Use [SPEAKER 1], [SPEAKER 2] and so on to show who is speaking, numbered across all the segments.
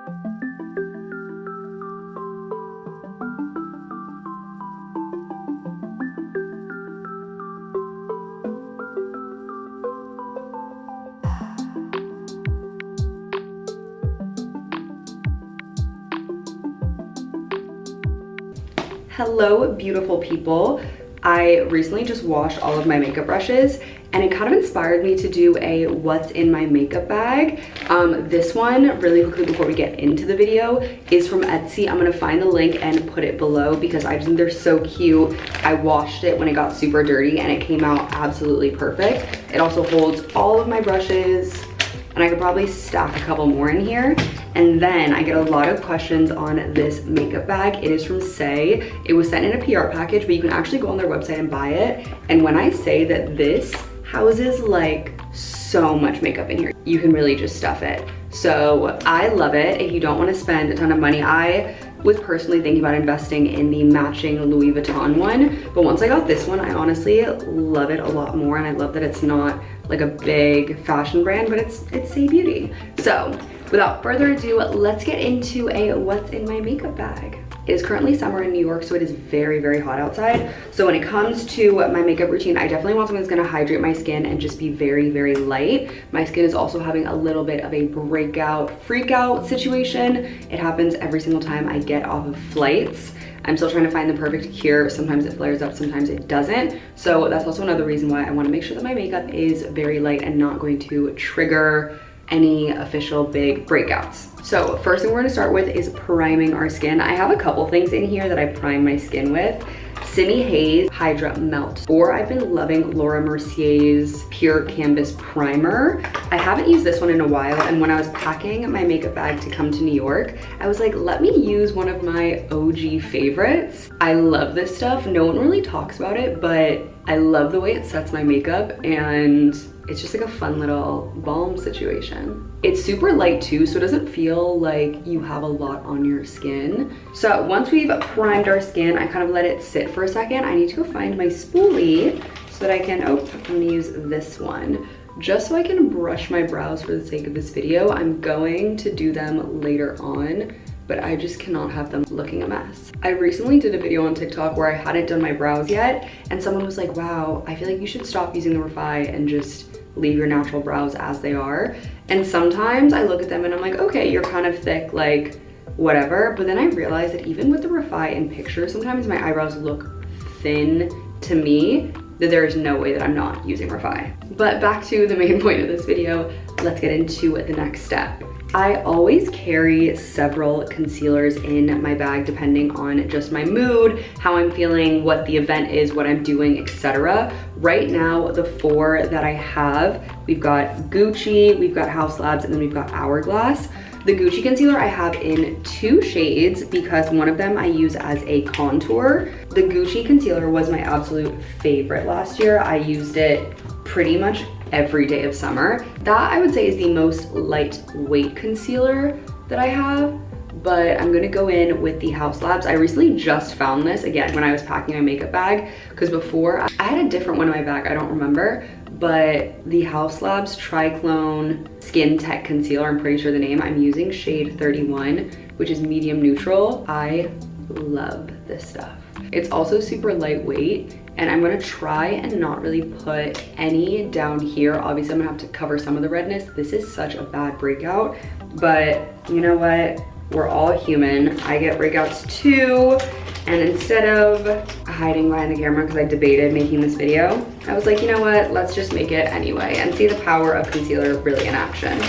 [SPEAKER 1] Hello, beautiful people. I recently just washed all of my makeup brushes and it kind of inspired me to do a what's in my makeup bag. This one, really quickly before we get into the video, is from Etsy. I'm gonna find the link and put it below because I just think they're so cute. I washed it when it got super dirty and it came out absolutely perfect. It also holds all of my brushes and I could probably stack a couple more in here. And then I get a lot of questions on this makeup bag. It is from Say. It was sent in a PR package, but you can actually go on their website and buy it. And when I say that this houses like so much makeup in here, you can really just stuff it. So I love it. If you don't want to spend a ton of money, I was personally thinking about investing in the matching Louis Vuitton one, but once I got this one, I honestly love it a lot more, and I love that it's not like a big fashion brand, but it's Say Beauty. So without further ado, let's get into a what's in my makeup bag. It is currently summer in New York, so it is very, very hot outside. So when it comes to my makeup routine, I definitely want something that's gonna hydrate my skin and just be very, very light. My skin is also having a little bit of a breakout, freak out situation. It happens every single time I get off of flights. I'm still trying to find the perfect cure. Sometimes it flares up, sometimes it doesn't. So that's also another reason why I wanna make sure that my makeup is very light and not going to trigger any official big breakouts. So first thing we're gonna start with is priming our skin. I have a couple things in here that I prime my skin with. Simi Haze Hydra Melt, or I've been loving Laura Mercier's Pure Canvas Primer. I haven't used this one in a while, and when I was packing my makeup bag to come to New York, I was like, let me use one of my OG favorites. I love this stuff. No one really talks about it, but I love the way it sets my makeup, and it's just like a fun little balm situation. It's super light too, so it doesn't feel like you have a lot on your skin. So once we've primed our skin, I kind of let it sit for a second. I need to go find my spoolie so that I can, I'm gonna use this one. Just so I can brush my brows for the sake of this video. I'm going to do them later on, but I just cannot have them looking a mess. I recently did a video on TikTok where I hadn't done my brows yet, and someone was like, wow, I feel like you should stop using the Refi and just leave your natural brows as they are. And sometimes I look at them and I'm like, okay, you're kind of thick, like whatever. But then I realized that even with the Refi in pictures, sometimes my eyebrows look thin to me, that there is no way that I'm not using Refi. But back to the main point of this video, let's get into the next step. I always carry several concealers in my bag depending on just my mood, how I'm feeling, what the event is, what I'm doing, etc. Right now, the four that I have, we've got Gucci, we've got House Labs, and then we've got Hourglass. The Gucci concealer I have in 2 shades because one of them I use as a contour. The Gucci concealer was my absolute favorite last year. I used it pretty much every day of summer. That I would say is the most lightweight concealer that I have, but I'm gonna go in with the House Labs. I recently just found this again when I was packing my makeup bag, because before I had a different one in my bag, I don't remember, but the House Labs Triclone Skin Tech Concealer, I'm pretty sure the name, I'm using shade 31, which is medium neutral. I love this stuff. It's also super lightweight, and I'm gonna try and not really put any down here. Obviously, I'm gonna have to cover some of the redness. This is such a bad breakout, but you know what? We're all human. I get breakouts too, and instead of hiding behind the camera, because I debated making this video, I was like, you know what? Let's just make it anyway and see the power of concealer really in action.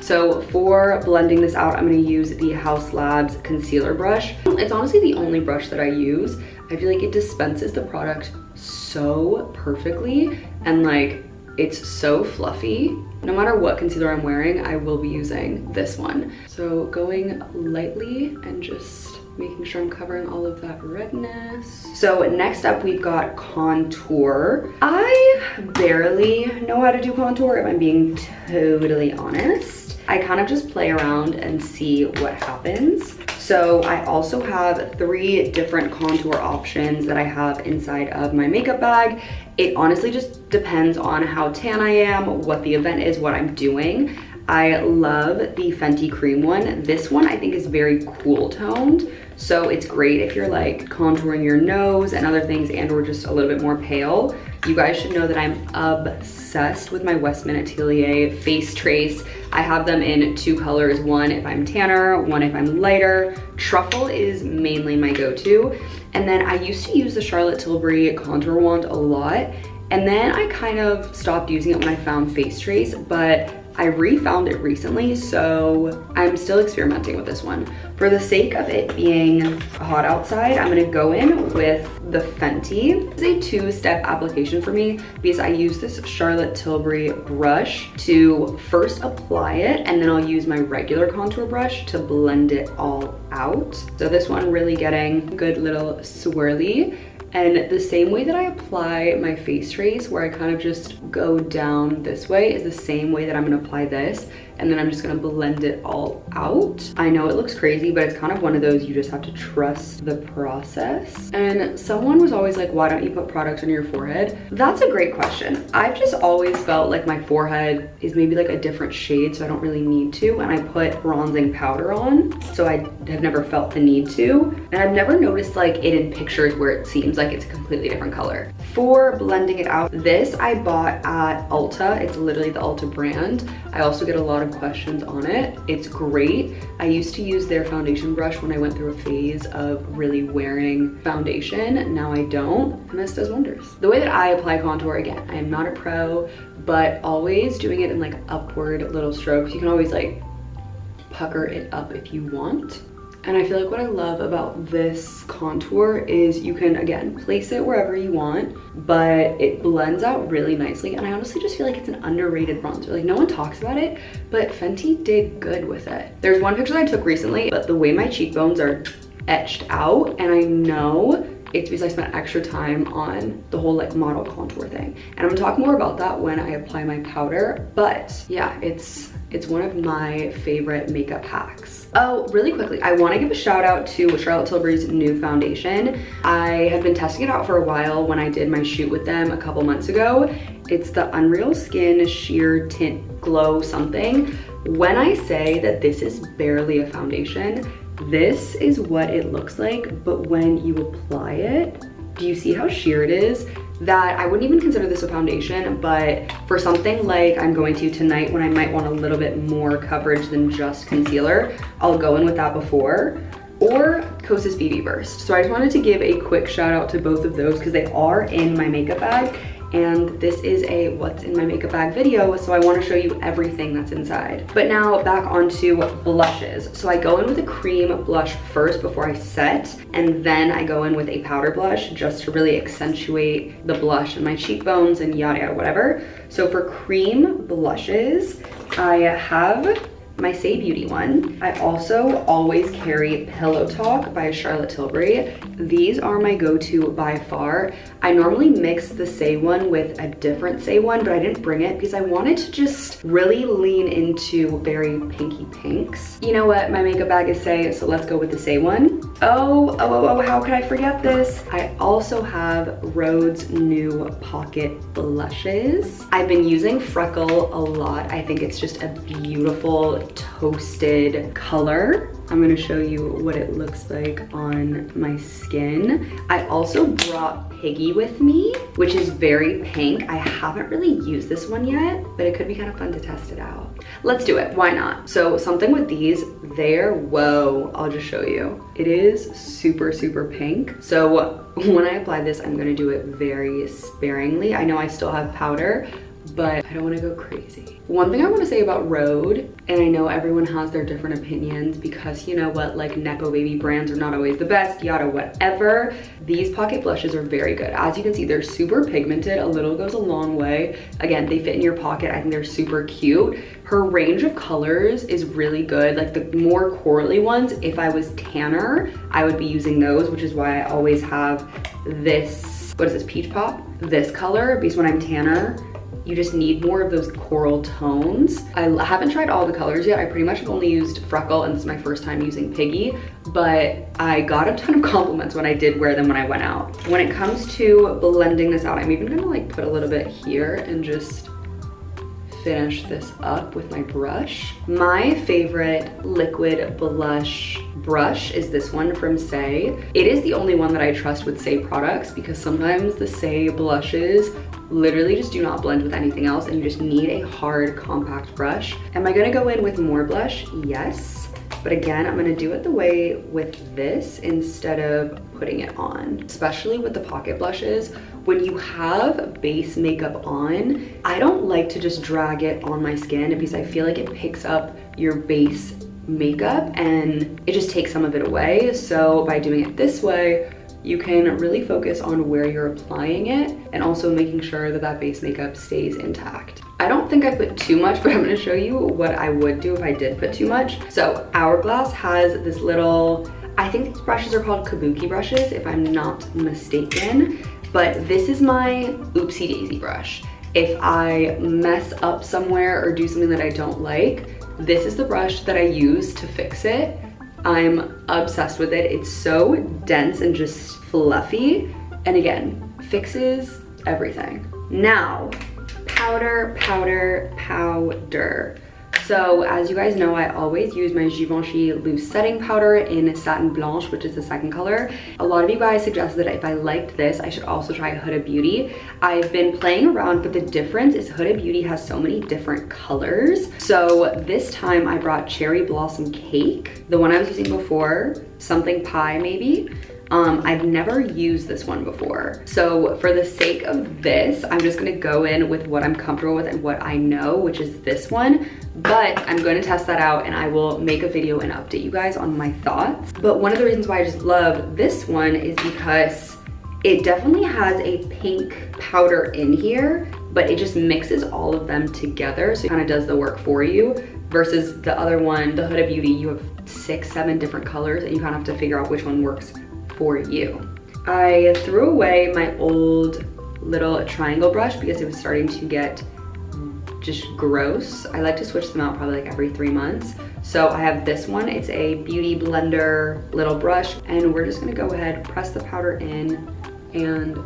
[SPEAKER 1] So for blending this out, I'm gonna use the House Labs concealer brush. It's honestly the only brush that I use. I feel like it dispenses the product so perfectly, and like it's so fluffy. No matter what concealer I'm wearing, I will be using this one. So going lightly and just making sure I'm covering all of that redness. So next up, we've got contour. I barely know how to do contour, if I'm being totally honest. I kind of just play around and see what happens. So I also have 3 different contour options that I have inside of my makeup bag. It honestly just depends on how tan I am, what the event is, what I'm doing. I love the Fenty cream one. This one I think is very cool toned. So it's great if you're like contouring your nose and other things and or just a little bit more pale. You guys should know that I'm obsessed with my Westman Atelier Face Trace. I have them in 2 colors, one if I'm tanner, one if I'm lighter. Truffle is mainly my go-to. And then I used to use the Charlotte Tilbury contour wand a lot. And then I kind of stopped using it when I found Face Trace, but I refound it recently, so I'm still experimenting with this one. For the sake of it being hot outside, I'm gonna go in with the Fenty. It's a 2-step application for me because I use this Charlotte Tilbury brush to first apply it, and then I'll use my regular contour brush to blend it all out. So this one really getting good little swirly. And the same way that I apply my face trace, where I kind of just go down this way, is the same way that I'm gonna apply this. And then I'm just gonna blend it all out. I know it looks crazy, but it's kind of one of those you just have to trust the process. And someone was always like, why don't you put product on your forehead? That's a great question. I've just always felt like my forehead is maybe like a different shade, so I don't really need to. And I put bronzing powder on, so I have never felt the need to. And I've never noticed like it in pictures where it seems like it's a completely different color. For blending it out, this I bought at Ulta. It's literally the Ulta brand. I also get a lot of questions on it. It's great. I used to use their foundation brush when I went through a phase of really wearing foundation. Now I don't, and this does wonders. The way that I apply contour, again, I am not a pro, but always doing it in like upward little strokes. You can always like pucker it up if you want. And I feel like what I love about this contour is you can, again, place it wherever you want, but it blends out really nicely. And I honestly just feel like it's an underrated bronzer. Like, no one talks about it, but Fenty did good with it. There's one picture that I took recently, but the way my cheekbones are etched out, and I know it's because I spent extra time on the whole like model contour thing. And I'm gonna talk more about that when I apply my powder, but yeah, it's one of my favorite makeup hacks. Oh, really quickly, I wanna give a shout out to Charlotte Tilbury's new foundation. I have been testing it out for a while when I did my shoot with them a couple months ago. It's the Unreal Skin Sheer Tint Glow something. When I say that this is barely a foundation, this is what it looks like, but when you apply it, do you see how sheer it is? That I wouldn't even consider this a foundation, but for something like I'm going to tonight when I might want a little bit more coverage than just concealer, I'll go in with that before, or Kosas BB Burst. So I just wanted to give a quick shout out to both of those because they are in my makeup bag, and this is a what's in my makeup bag video, so I want to show you everything that's inside. But now back onto blushes. So I go in with a cream blush first before I set, and then I go in with a powder blush just to really accentuate the blush in my cheekbones and yada yada whatever. So for cream blushes, I have my Say Beauty one. I also always carry Pillow Talk by Charlotte Tilbury. These are my go-to by far. I normally mix the Say one with a different Say one, but I didn't bring it because I wanted to just really lean into very pinky pinks. You know what? My makeup bag is Say, so let's go with the Say one. Oh, how could I forget this? I also have Rhode's new pocket blushes. I've been using Freckle a lot. I think it's just a beautiful toasted color. I'm gonna show you what it looks like on my skin. I also brought Piggy with me, which is very pink. I haven't really used this one yet, but it could be kind of fun to test it out. Let's do it, why not? So something with these, whoa, I'll just show you. It is super, super pink. So when I apply this, I'm gonna do it very sparingly. I know I still have powder, but I don't want to go crazy. One thing I want to say about Rhode, and I know everyone has their different opinions because you know what, like Nepo baby brands are not always the best, yada whatever. These pocket blushes are very good. As you can see, they're super pigmented. A little goes a long way. Again, they fit in your pocket. I think they're super cute. Her range of colors is really good. Like the more corally ones, if I was tanner, I would be using those, which is why I always have this, what is this, Peach Pop? This color, because when I'm tanner, you just need more of those coral tones. I haven't tried all the colors yet. I pretty much have only used Freckle, and this is my first time using Piggy, but I got a ton of compliments when I did wear them when I went out. When it comes to blending this out, I'm even gonna like put a little bit here and just finish this up with my brush. My favorite liquid blush brush is this one from Saie. It is the only one that I trust with Saie products because sometimes the Saie blushes literally just do not blend with anything else and you just need a hard compact brush. Am I gonna go in with more blush? Yes. But again, I'm gonna do it the way with this instead of putting it on. Especially with the pocket blushes, when you have base makeup on, I don't like to just drag it on my skin because I feel like it picks up your base makeup and it just takes some of it away. So by doing it this way, you can really focus on where you're applying it and also making sure that that base makeup stays intact. I don't think I put too much, but I'm gonna show you what I would do if I did put too much. So Hourglass has this little, I think these brushes are called kabuki brushes if I'm not mistaken, but this is my oopsie daisy brush. If I mess up somewhere or do something that I don't like, this is the brush that I use to fix it. I'm obsessed with it. It's so dense and just fluffy. And again, fixes everything. Now, powder, powder, powder. So as you guys know, I always use my Givenchy loose setting powder in Satin Blanche, which is the second color. A lot of you guys suggested that if I liked this, I should also try Huda Beauty. I've been playing around, but the difference is Huda Beauty has so many different colors. So this time I brought Cherry Blossom Cake. The one I was using before, Something Pie maybe. I've never used this one before. So for the sake of this, I'm just gonna go in with what I'm comfortable with and what I know, which is this one. But I'm going to test that out and I will make a video and update you guys on my thoughts. But one of the reasons why I just love this one is because it definitely has a pink powder in here, but it just mixes all of them together. So it kind of does the work for you versus the other one, the Huda Beauty, you have 6, 7 different colors and you kind of have to figure out which one works for you. I threw away my old little triangle brush because it was starting to get just gross. I like to switch them out probably like every 3 months. So I have this one. It's a Beauty Blender little brush and we're just gonna go ahead, press the powder in and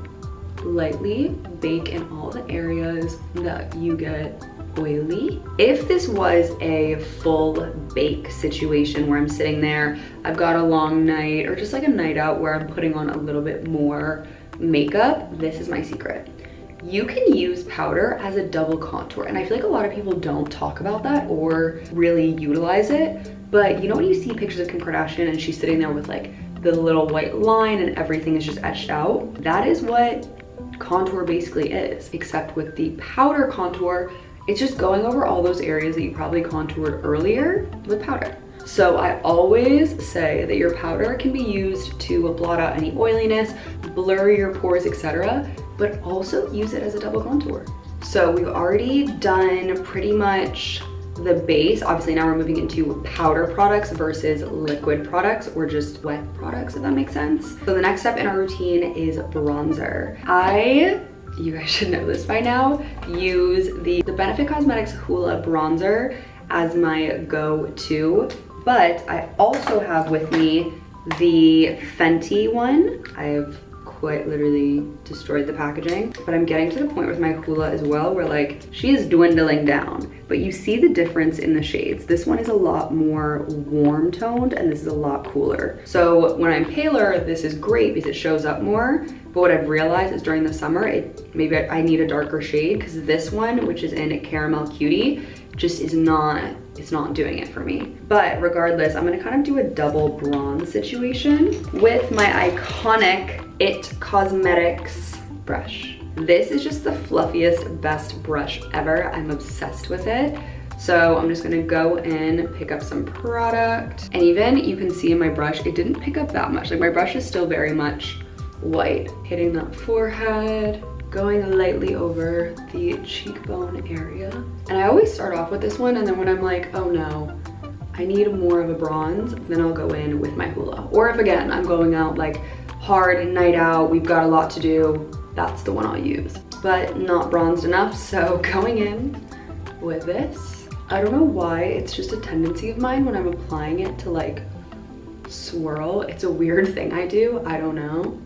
[SPEAKER 1] lightly bake in all the areas that you get oily. If this was a full bake situation where I'm sitting there, I've got a long night or just like a night out where I'm putting on a little bit more makeup, this is my secret. You can use powder as a double contour, and I feel like a lot of people don't talk about that or really utilize it, but you know when you see pictures of Kim Kardashian and she's sitting there with like the little white line and everything is just etched out? That is what contour basically is, except with the powder contour, it's just going over all those areas that you probably contoured earlier with powder. So I always say that your powder can be used to blot out any oiliness, blur your pores, etc., but also use it as a double contour. So we've already done pretty much the base. Obviously now we're moving into powder products versus liquid products or just wet products, if that makes sense. So the next step in our routine is bronzer. You guys should know this by now, use the Benefit Cosmetics Hoola bronzer as my go-to, but I also have with me the Fenty one. I've quite literally destroyed the packaging, but I'm getting to the point with my Hoola as well where like she is dwindling down, but you see the difference in the shades. This one is a lot more warm toned and this is a lot cooler. So when I'm paler, this is great because it shows up more, but what I've realized is during the summer, maybe I need a darker shade because this one, which is in Caramel Cutie, just is not, it's not doing it for me. But regardless, I'm gonna kind of do a double bronze situation with my iconic It Cosmetics brush. This is just the fluffiest, best brush ever. I'm obsessed with it. So I'm just gonna go in, pick up some product. And even you can see in my brush, it didn't pick up that much. Like my brush is still very much white. Hitting that forehead, going lightly over the cheekbone area. And I always start off with this one and then when I'm like, oh no, I need more of a bronze, then I'll go in with my Hoola. Or if again, I'm going out like hard night out, we've got a lot to do, that's the one I'll use. But not bronzed enough, so going in with this. I don't know why, it's just a tendency of mine when I'm applying it to like swirl. It's a weird thing I do, I don't know.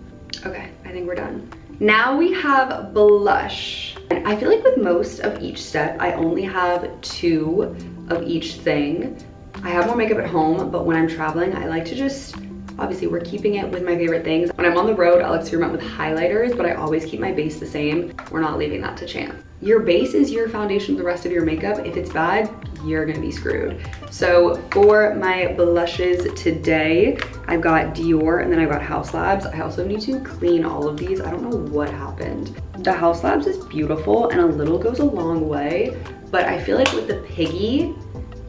[SPEAKER 1] Okay, I think we're done. Now we have blush. And I feel like with most of each step, I only have 2 of each thing. I have more makeup at home, but when I'm traveling, I like to just, obviously we're keeping it with my favorite things. When I'm on the road, I'll experiment with highlighters, but I always keep my base the same. We're not leaving that to chance. Your base is your foundation for the rest of your makeup. If it's bad, you're gonna be screwed. So for my blushes today, I've got Dior and then I've got House Labs. I also need to clean all of these. I don't know what happened. The House Labs is beautiful and a little goes a long way, but I feel like with the Piggy,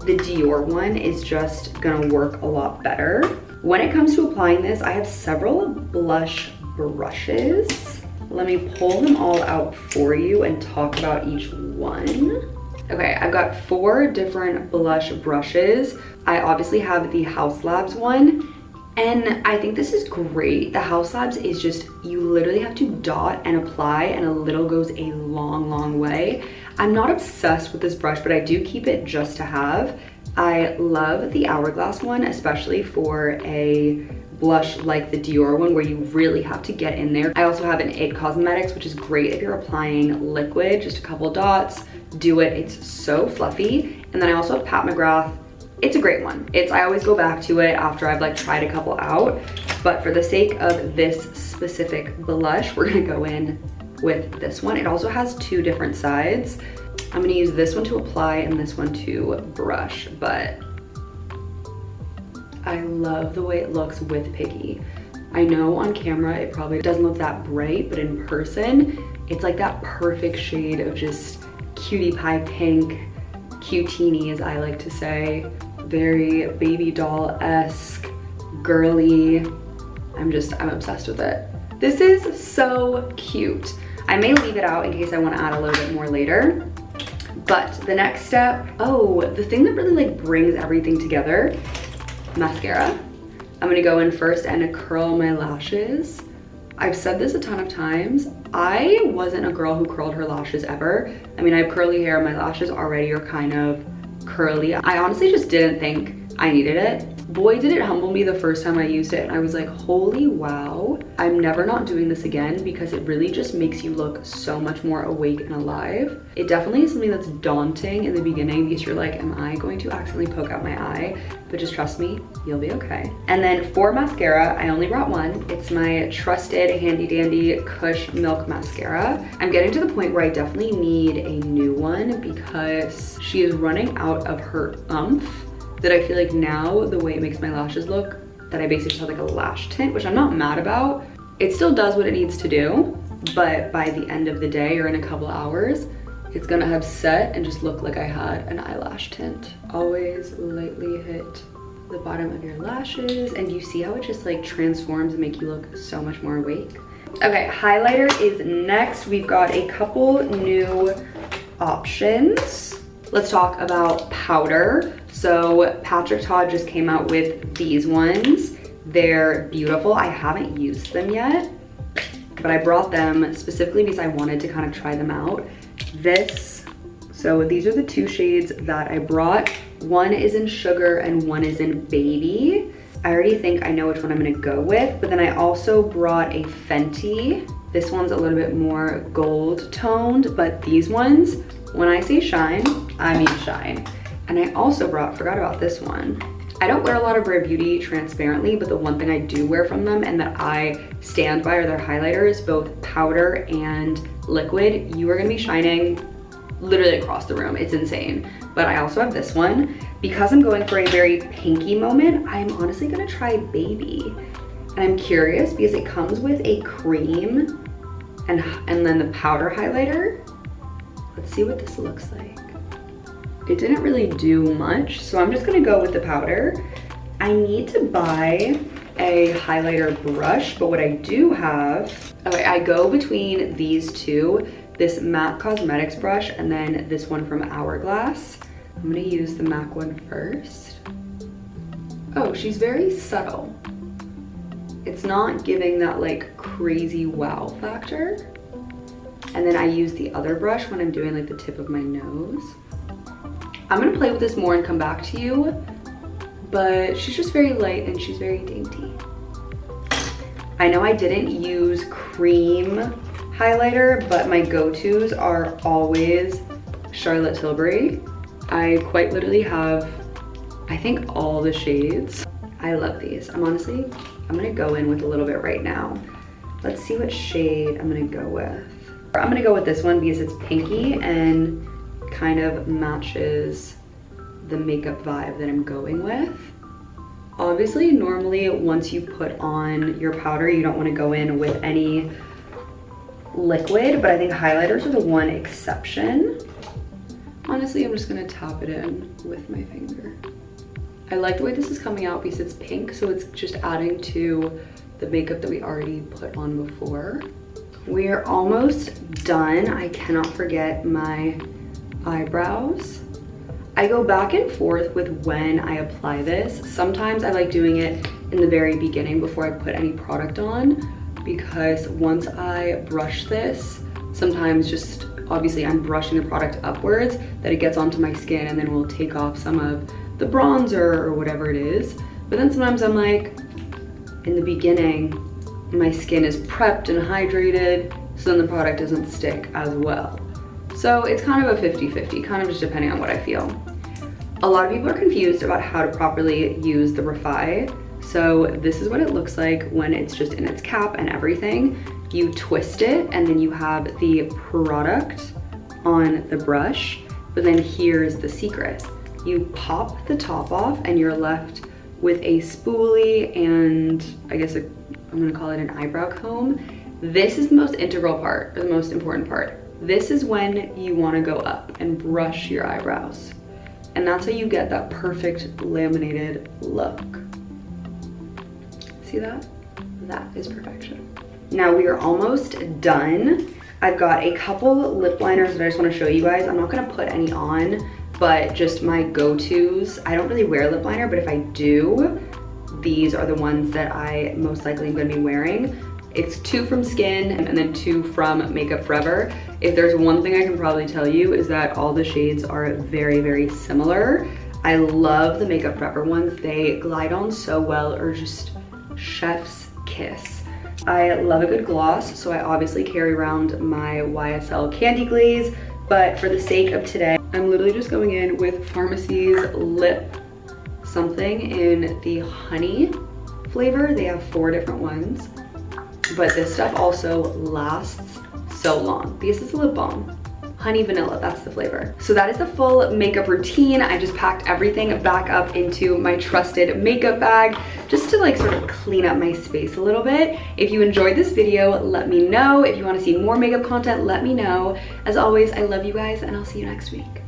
[SPEAKER 1] the Dior one is just gonna work a lot better. When it comes to applying this, I have several blush brushes. Let me pull them all out for you and talk about each one. Okay, I've got 4 different blush brushes. I obviously have the House Labs one, and I think this is great. The House Labs is just, you literally have to dot and apply, and a little goes a long, long way. I'm not obsessed with this brush, but I do keep it just to have. I love the Hourglass one, especially for a blush like the Dior one where you really have to get in there. I also have an It Cosmetics, which is great if you're applying liquid, just a couple dots, do it. It's so fluffy. And then I also have Pat McGrath. It's a great one. I always go back to it after I've like tried a couple out, but for the sake of this specific blush, we're gonna go in with this one. It also has 2 different sides. I'm gonna use this one to apply and this one to brush, but I love the way it looks with Piggy. I know on camera it probably doesn't look that bright, but in person, it's like that perfect shade of just cutie pie pink, cutini as I like to say, very baby doll-esque, girly. I'm obsessed with it. This is so cute. I may leave it out in case I want to add a little bit more later. But the next step, oh, the thing that really like brings everything together, mascara. I'm gonna go in first and curl my lashes. I've said this a ton of times. I wasn't a girl who curled her lashes ever. I mean, I have curly hair, my lashes already are kind of curly. I honestly just didn't think I needed it. Boy, did it humble me the first time I used it, and I was like, holy wow. I'm never not doing this again because it really just makes you look so much more awake and alive. It definitely is something that's daunting in the beginning because you're like, am I going to accidentally poke out my eye? But just trust me, you'll be okay. And then for mascara, I only brought one. It's my trusted handy dandy Kush Milk Mascara. I'm getting to the point where I definitely need a new one because she is running out of her oomph. That I feel like now the way it makes my lashes look, that I basically just have like a lash tint, which I'm not mad about. It still does what it needs to do, but by the end of the day or in a couple hours, it's gonna have set and just look like I had an eyelash tint. Always lightly hit the bottom of your lashes, and you see how it just like transforms and make you look so much more awake. Okay, highlighter is next. We've got a couple new options. Let's talk about powder. So Patrick Todd just came out with these ones. They're beautiful. I haven't used them yet, but I brought them specifically because I wanted to kind of try them out. So these are the 2 shades that I brought. One is in Sugar and one is in Baby. I already think I know which one I'm gonna go with, but then I also brought a Fenty. This one's a little bit more gold toned, but these ones, when I say shine, I mean shine. And I also forgot about this one. I don't wear a lot of Rare Beauty transparently, but the one thing I do wear from them and that I stand by are their highlighters, both powder and liquid. You are gonna be shining literally across the room. It's insane. But I also have this one. Because I'm going for a very pinky moment, I'm honestly gonna try Baby. And I'm curious because it comes with a cream and then the powder highlighter. Let's see what this looks like. It didn't really do much, so I'm just gonna go with the powder. I need to buy a highlighter brush, but what I do have, okay, I go between these 2, this MAC Cosmetics brush and then this one from Hourglass. I'm gonna use the MAC one first. Oh, she's very subtle. It's not giving that like crazy wow factor. And then I use the other brush when I'm doing like the tip of my nose. I'm gonna play with this more and come back to you, but she's just very light and she's very dainty. I know I didn't use cream highlighter, but my go-tos are always Charlotte Tilbury. I quite literally have, I think, all the shades. I love these. I'm gonna go in with a little bit right now. Let's see what shade I'm gonna go with. I'm gonna go with this one because it's pinky and kind of matches the makeup vibe that I'm going with. Obviously, normally once you put on your powder, you don't wanna go in with any liquid, but I think highlighters are the one exception. Honestly, I'm just gonna tap it in with my finger. I like the way this is coming out because it's pink, so it's just adding to the makeup that we already put on before. We are almost done. I cannot forget my eyebrows. I go back and forth with when I apply this. Sometimes I like doing it in the very beginning before I put any product on, because once I brush this, sometimes just obviously I'm brushing the product upwards, that it gets onto my skin and then we'll take off some of the bronzer or whatever it is. But then sometimes I'm like, in the beginning, my skin is prepped and hydrated, so then the product doesn't stick as well. So it's kind of a 50-50, kind of just depending on what I feel. A lot of people are confused about how to properly use the Refi. So this is what it looks like when it's just in its cap and everything. You twist it and then you have the product on the brush, but then here's the secret. You pop the top off and you're left with a spoolie and I guess I'm gonna call it an eyebrow comb. This is the most integral part, or the most important part. This is when you wanna go up and brush your eyebrows. And that's how you get that perfect laminated look. See that? That is perfection. Now we are almost done. I've got a couple lip liners that I just wanna show you guys. I'm not gonna put any on, but just my go-tos. I don't really wear lip liner, but if I do, these are the ones that I most likely am gonna be wearing. It's 2 from Skin and then 2 from Makeup Forever. If there's one thing I can probably tell you is that all the shades are very, very similar. I love the Makeup Forever ones. They glide on so well, or just chef's kiss. I love a good gloss, so I obviously carry around my YSL Candy Glaze, but for the sake of today, I'm literally just going in with Pharmacy's Lip Something in the honey flavor. They have 4 different ones, but this stuff also lasts so long because it's a lip balm. Honey vanilla, that's the flavor. So that is the full makeup routine. I just packed everything back up into my trusted makeup bag just to like sort of clean up my space a little bit. If you enjoyed this video, let me know. If you want to see more makeup content, let me know. As always, I love you guys and I'll see you next week.